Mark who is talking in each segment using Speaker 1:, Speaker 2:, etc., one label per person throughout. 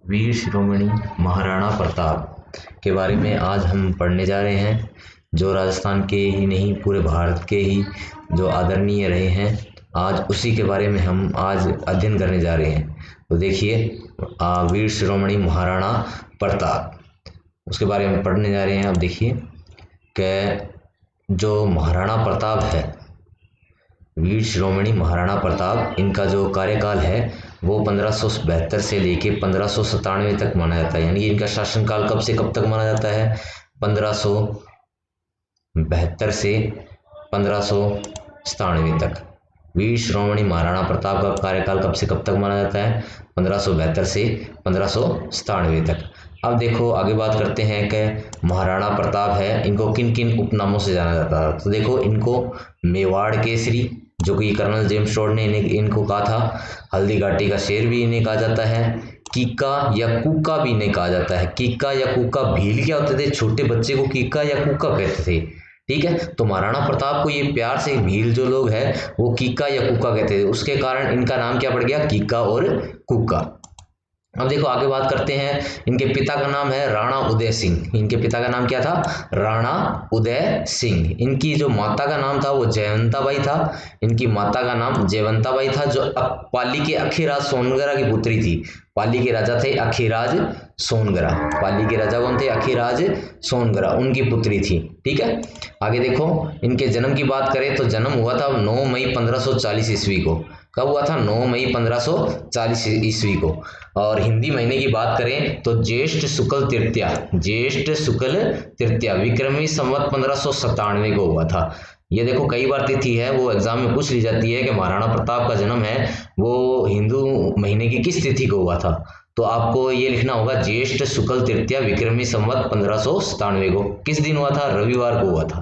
Speaker 1: वीर शिरोमणि महाराणा प्रताप के बारे में आज हम पढ़ने जा रहे हैं, जो राजस्थान के ही नहीं पूरे भारत के ही जो आदरणीय रहे हैं। आज उसी के बारे में हम आज अध्ययन करने जा रहे हैं। तो देखिए, वीर शिरोमणि महाराणा प्रताप उसके बारे में पढ़ने जा रहे हैं। अब देखिए कि जो महाराणा प्रताप है, वीर शिरोमणि महाराणा प्रताप, इनका जो कार्यकाल है वो 1572 से लेके 1597 तक माना जाता है। यानी कि इनका शासनकाल कब से कब तक माना जाता है? 1572 से 1597 तक। वीर शिरोमणि महाराणा प्रताप का कार्यकाल कब से कब तक माना जाता है? 1572 से 1597 तक। अब देखो आगे बात करते हैं कि महाराणा प्रताप है, इनको किन किन उपनामों से जाना जाता है। तो देखो, इनको मेवाड़ केसरी, जो कि कर्नल जेम्स टोड ने इनको कहा था। हल्दी घाटी का शेर भी इन्हें कहा जाता है। कीका या कूका भी इन्हें कहा जाता है। कीका या कूका, भील क्या होते थे? छोटे बच्चे को कीका या कूका कहते थे। ठीक है, तो महाराणा प्रताप को ये प्यार से भील जो लोग हैं वो कीका या कूका कहते थे। उसके कारण इनका नाम क्या पड़ गया? कीका और कूका। अब देखो आगे बात करते हैं। इनके पिता का नाम है राणा उदय सिंह। इनके पिता का नाम क्या था? राणा उदय सिंह। इनकी जो माता का नाम था वो जयवंताबाई था। इनकी माता का नाम जयवंताबाई था, जो पाली के अखीराज सोनगरा की पुत्री थी। पाली के राजा थे अखीराज सोनगरा। पाली के राजा कौन थे? अखीराज सोनगरा, उनकी पुत्री थी। ठीक है, आगे देखो, इनके जन्म की बात करें तो जन्म हुआ था 9 मई 1540 ईस्वी को। कब हुआ था? 9 मई 1540 ईस्वी को। और हिंदी महीने की बात करें तो ज्येष्ठ शुक्ल तृतीया, ज्येष्ठ शुक्ल तृतीया विक्रमी संवत 1597 को हुआ था। ये देखो कई बार तिथि है वो एग्जाम में पूछ ली जाती है कि महाराणा प्रताप का जन्म है वो हिंदू महीने की किस तिथि को हुआ था। तो आपको ये लिखना होगा ज्येष्ठ शुक्ल तृतीया विक्रमी संवत 1597 को। किस दिन हुआ था? रविवार को हुआ था।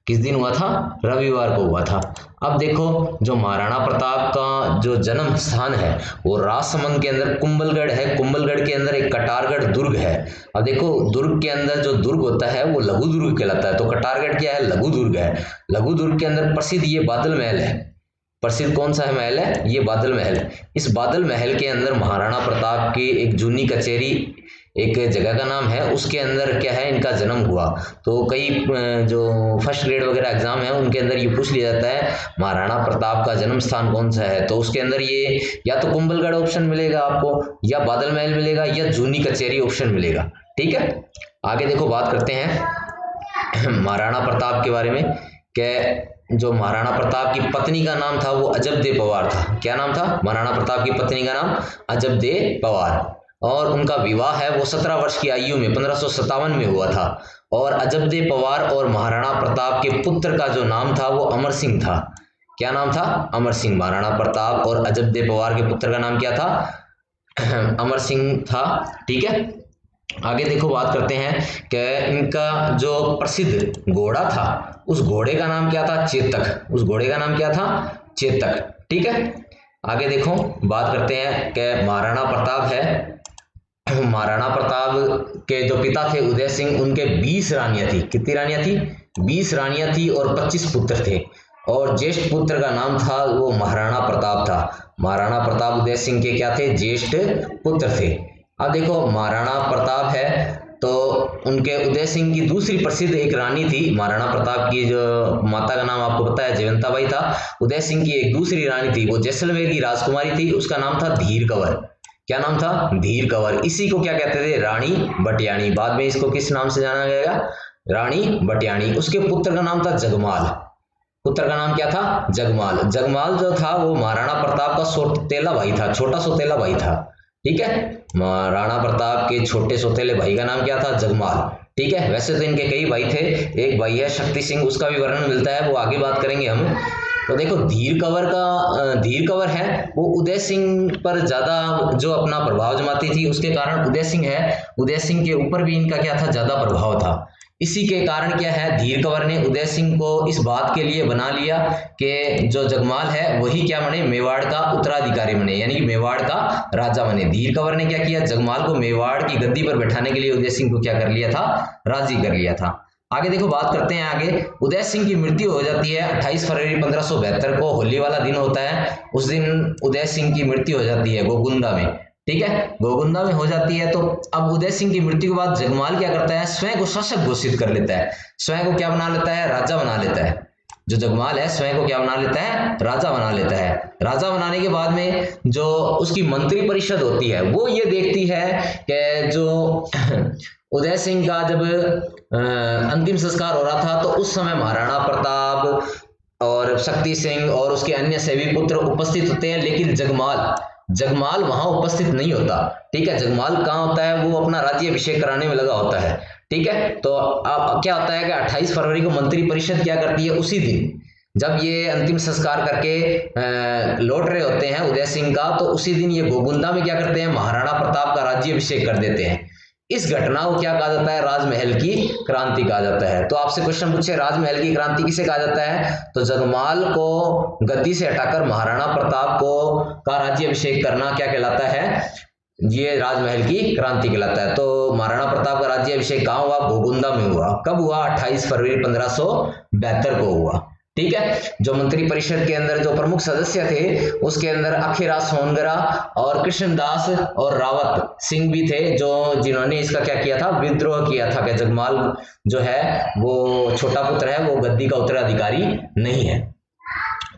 Speaker 1: किस दिन हुआ था? रविवार को हुआ था। अब देखो, जो महाराणा प्रताप का जो जन्म स्थान है वो राजसमंद के अंदर कुंभलगढ़ है। कुंभलगढ़ के अंदर एक कटारगढ़ दुर्ग है। अब देखो, दुर्ग के अंदर जो दुर्ग होता है वो लघु दुर्ग कहलाता है। तो कटारगढ़ क्या है? लघु दुर्ग है। लघु दुर्ग के अंदर प्रसिद्ध ये बादल महल है। प्रसिद्ध कौन सा है महल है? ये बादल महल। इस बादल महल के अंदर महाराणा प्रताप की एक जूनी कचेरी, एक जगह का नाम है, उसके अंदर क्या है? इनका जन्म हुआ। तो कई जो फर्स्ट ग्रेड वगैरह एग्जाम है उनके अंदर ये पूछ लिया जाता है महाराणा प्रताप का जन्म स्थान कौन सा है। तो उसके अंदर ये या तो कुंभलगढ़ ऑप्शन मिलेगा आपको, या बादल महल मिलेगा, या जूनी कचेरी ऑप्शन मिलेगा। ठीक है, आगे देखो बात करते हैं महाराणा प्रताप के बारे में कि जो महाराणा प्रताप की पत्नी का नाम था वो अजबदे पवार था। क्या नाम था? महाराणा प्रताप की पत्नी का नाम अजबदे पवार। और उनका विवाह है वो 17 वर्ष की आयु में 1557 में हुआ था। और अजबदे पवार और महाराणा प्रताप के पुत्र का जो नाम था वो अमर सिंह था। क्या नाम था? अमर सिंह। महाराणा प्रताप और अजबदे पवार के पुत्र का नाम क्या था? अमर सिंह था। ठीक है, आगे देखो बात करते हैं कि इनका जो प्रसिद्ध घोड़ा था उस घोड़े का नाम क्या था? चेतक। उस घोड़े का नाम क्या था? चेतक। ठीक है, आगे देखो बात करते हैं कि महाराणा प्रताप है, महाराणा प्रताप के जो पिता थे उदय सिंह, उनके 20 रानियां थी। कितनी रानियां थी? 20 रानियां थी और 25 पुत्र थे। और ज्येष्ठ पुत्र का नाम था वो महाराणा प्रताप था। महाराणा प्रताप उदय सिंह के क्या थे? ज्येष्ठ पुत्र थे। अब देखो, महाराणा प्रताप है तो उनके उदय सिंह की दूसरी प्रसिद्ध एक रानी थी। महाराणा प्रताप की जो माता का नाम आपको पता है जयवंताबाई था। उदय सिंह की एक दूसरी रानी थी, वो जैसलमेर की राजकुमारी थी, उसका नाम था धीर कंवर। क्या नाम था? धीर कंवर। इसी को क्या कहते थे? रानी बटियाणी। बाद में इसको किस नाम से जाना गया? रानी बटियाणी। उसके पुत्र का नाम था जगमाल। पुत्र का नाम क्या था? जगमाल। जगमाल जो था वो महाराणा प्रताप का सौतेला भाई था, छोटा सौतेला भाई था। ठीक है, महाराणा प्रताप के छोटे सौतेले भाई का नाम क्या था? जगमाल। ठीक है, वैसे तो इनके कई भाई थे। एक भाई है शक्ति सिंह, उसका भी वर्णन मिलता है, वो आगे बात करेंगे हम। तो देखो, धीर कंवर है वो उदय सिंह पर ज्यादा जो अपना प्रभाव जमाती थी, उसके कारण उदय सिंह है, उदय सिंह के ऊपर भी इनका क्या था? ज्यादा प्रभाव था। इसी के कारण क्या है? धीर कंवर ने उदय सिंह को इस बात के लिए बना लिया कि जो जगमाल है वही क्या बने? मेवाड़ का उत्तराधिकारी बने, यानी कि मेवाड़ का राजा बने। धीर कंवर ने क्या किया? जगमाल को मेवाड़ की गद्दी पर बैठाने के लिए उदय सिंह को क्या कर लिया था? राजी कर लिया था। आगे देखो बात करते हैं आगे। उदय सिंह की मृत्यु हो जाती है 28 फरवरी 1572 को, होली वाला दिन होता है, उस दिन उदय सिंह की मृत्यु हो जाती है गोगुंदा में। ठीक है, गोगुंदा में हो जाती है। तो अब उदय सिंह की मृत्यु के बाद जगमाल क्या करता है, स्वयं को शासक घोषित कर लेता है, स्वयं को क्या बना लेता है, राजा बना लेता है। जो जगमाल है स्वयं को क्या बना लेता है, राजा बना लेता है। राजा बनाने के बाद में जो उसकी मंत्री परिषद होती है वो ये देखती है कि जो उदय सिंह का जब अंतिम संस्कार हो रहा था तो उस समय महाराणा प्रताप और शक्ति सिंह और उसके अन्य सभी पुत्र उपस्थित होते हैं, लेकिन जगमाल वहां उपस्थित नहीं होता। ठीक है, जगमाल कहाँ होता है, वो अपना राज्याभिषेक कराने में लगा होता है। ठीक है, तो अब क्या होता है कि 28 फरवरी को मंत्री परिषद क्या करती है, उसी दिन जब ये अंतिम संस्कार करके लौट रहे होते हैं उदय सिंह का, तो उसी दिन ये गोगुंदा में क्या करते हैं, महाराणा प्रताप का राज्याभिषेक कर देते हैं। इस घटना को क्या कहा जाता है, राजमहल की क्रांति कहा जाता है। तो आपसे क्वेश्चन पूछे राजमहल की क्रांति किसे कहा जाता है, तो जगमाल को गद्दी से हटाकर महाराणा प्रताप को का राज्याभिषेक करना क्या कहलाता है, ये राजमहल की क्रांति कहलाता है। तो महाराणा प्रताप का राज्याभिषेक कहाँ हुआ, गोगुंदा में हुआ। कब हुआ, 28 फरवरी 1572 को हुआ। ठीक है, जो मंत्री परिषद के अंदर जो प्रमुख सदस्य थे उसके अंदर अखीराज सोनगरा और कृष्णदास और रावत सिंह भी थे, जो जिन्होंने इसका क्या किया था, विद्रोह किया था कि जगमाल जो है वो छोटा पुत्र है, वो गद्दी का उत्तराधिकारी नहीं है।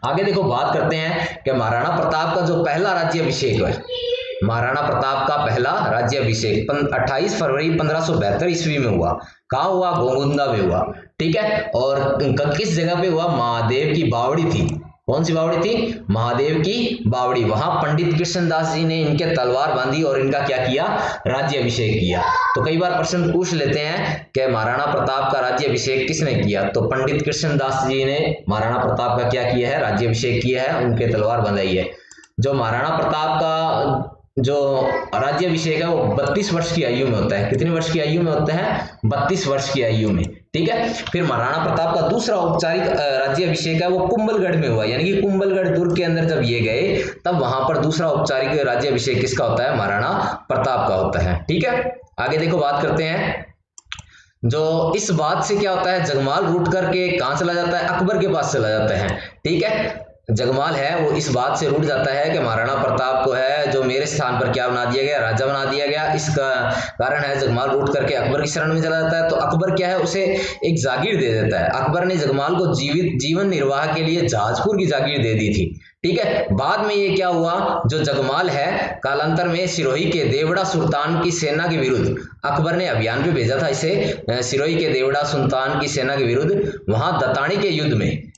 Speaker 1: आगे देखो बात करते हैं कि महाराणा प्रताप का जो पहला राज्याभिषेक है, महाराणा प्रताप का पहला राज्याभिषेक 28 फरवरी 1572 ईस्वी में हुआ। कहाँ हुआ, गोगुंदा में हुआ। ठीक है, और किस जगह पे हुआ, महादेव की बावड़ी थी। कौन सी बावड़ी थी, महादेव की बावड़ी। वहां पंडित कृष्णदास जी ने इनके तलवार बांधी और इनका क्या किया, राज्याभिषेक किया। तो कई बार प्रश्न पूछ लेते हैं कि महाराणा प्रताप का राज्याभिषेक किसने किया, तो पंडित कृष्णदास जी ने महाराणा प्रताप का क्या किया है, राज्याभिषेक किया है, उनके तलवार बंधाई है। जो महाराणा प्रताप का जो राज्याभिषेक है वो 32 वर्ष की आयु में होता है। कितनी वर्ष की आयु में होता है, 32 वर्ष की आयु में। ठीक है, फिर महाराणा प्रताप का दूसरा औपचारिक राज्याभिषेक है वो कुंभलगढ़ में हुआ, यानी कि कुंभलगढ़ दुर्ग के अंदर जब ये गए तब वहां पर दूसरा औपचारिक राज्याभिषेक किसका होता है, महाराणा प्रताप का होता है। ठीक है, आगे देखो बात करते हैं। जो इस बात से क्या होता है, जगमाल रूठ करके कहां चला जाता है, अकबर के पास चला जाता है। ठीक है, जगमाल है वो इस बात से रूठ जाता है कि महाराणा प्रताप को है जो मेरे स्थान पर क्या बना दिया गया, राजा बना दिया गया। इसका कारण है जगमाल रूठ करके अकबर की शरण में चला जाता है। तो अकबर क्या है, उसे एक जागीर दे देता है। अकबर ने जगमाल को जीवन निर्वाह के लिए जहाजपुर की जागीर दे दी थी। ठीक है, बाद में ये क्या हुआ, जो जगमाल है कालांतर में सिरोही के देवड़ा सुल्तान की सेना के विरुद्ध अकबर ने अभियान पे भेजा था इसे, सिरोही के देवड़ा सुल्तान की सेना के विरुद्ध। वहां दताणी के युद्ध में,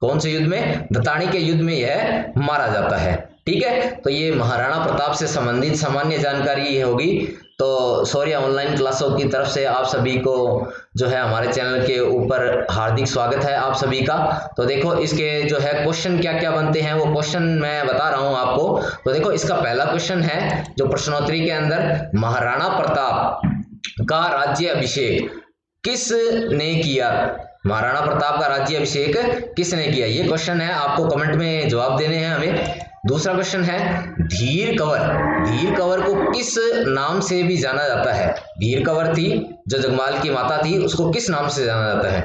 Speaker 1: कौन से युद्ध में, दताणी के युद्ध में यह मारा जाता है। ठीक है, तो ये महाराणा प्रताप से संबंधित सामान्य जानकारी होगी। तो शौर्य ऑनलाइन क्लासों की तरफ से आप सभी को जो है हमारे चैनल के ऊपर हार्दिक स्वागत है आप सभी का। तो देखो इसके जो है क्वेश्चन क्या क्या बनते हैं, वो क्वेश्चन मैं बता रहा हूं आपको। तो देखो इसका पहला क्वेश्चन है जो प्रश्नोत्तरी के अंदर, महाराणा प्रताप का राज्याभिषेक किसने किया, महाराणा प्रताप का राज्याभिषेक किसने किया, ये क्वेश्चन है। आपको कमेंट में जवाब देने हैं हमें। दूसरा क्वेश्चन है, धीर कंवर को किस नाम से भी जाना जाता है। धीर कंवर थी जो जगमाल की माता थी, उसको किस नाम से जाना जाता है।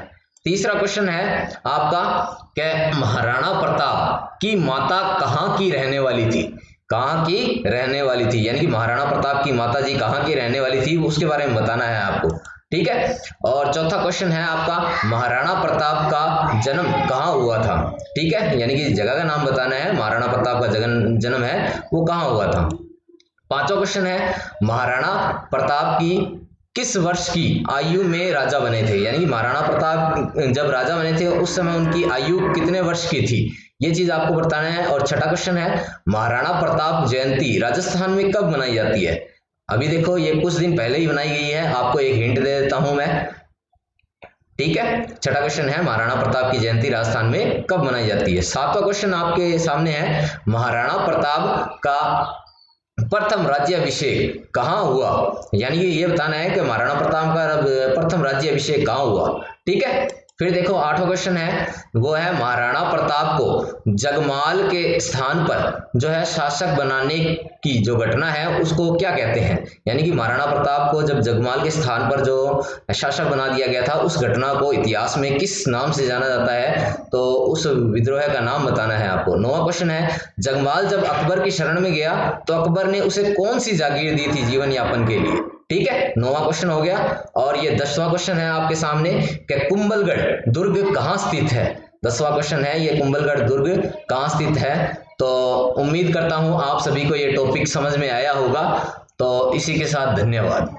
Speaker 1: तीसरा क्वेश्चन है आपका कि महाराणा प्रताप की माता कहाँ की रहने वाली थी, कहाँ की रहने वाली थी, यानी कि महाराणा प्रताप की माता जी कहाँ की रहने वाली थी, उसके बारे में बताना है आपको। ठीक है, और चौथा क्वेश्चन है आपका, महाराणा प्रताप का जन्म कहाँ हुआ था। ठीक है, यानी कि जगह का नाम बताना है, महाराणा प्रताप का जन्म है वो कहाँ हुआ था। पांचवा क्वेश्चन है, महाराणा प्रताप की किस वर्ष की आयु में राजा बने थे, यानी कि महाराणा प्रताप जब राजा बने थे उस समय उनकी आयु कितने वर्ष की थी, ये चीज आपको बताना है। और छठा क्वेश्चन है, महाराणा प्रताप जयंती राजस्थान में कब मनाई जाती है। अभी देखो ये कुछ दिन पहले ही बनाई गई है, आपको एक हिंट दे देता हूं मैं। ठीक है, छठा क्वेश्चन है, महाराणा प्रताप की जयंती राजस्थान में कब मनाई जाती है। सातवां क्वेश्चन आपके सामने है, महाराणा प्रताप का प्रथम राज्याभिषेक कहाँ हुआ, यानी कि ये बताना है कि महाराणा प्रताप का प्रथम राज्याभिषेक कहाँ हुआ। ठीक है, फिर देखो 8वां क्वेश्चन है, वो है महाराणा प्रताप को जगमाल के स्थान पर जो है शासक बनाने की जो घटना है उसको क्या कहते हैं। यानी कि महाराणा प्रताप को जब जगमाल के स्थान पर जो शासक बना दिया गया था उस घटना को इतिहास में किस नाम से जाना जाता है, तो उस विद्रोह का नाम बताना है आपको। 9वां क्वेश्चन है, जगमाल जब अकबर की शरण में गया तो अकबर ने उसे कौन सी जागीर दी थी जीवन यापन के लिए। ठीक है, 9वां क्वेश्चन हो गया। और ये 10वां क्वेश्चन है आपके सामने कि कुंभलगढ़ दुर्ग कहाँ स्थित है। 10वां क्वेश्चन है ये कुंभलगढ़ दुर्ग कहाँ स्थित है। तो उम्मीद करता हूं आप सभी को ये टॉपिक समझ में आया होगा। तो इसी के साथ धन्यवाद।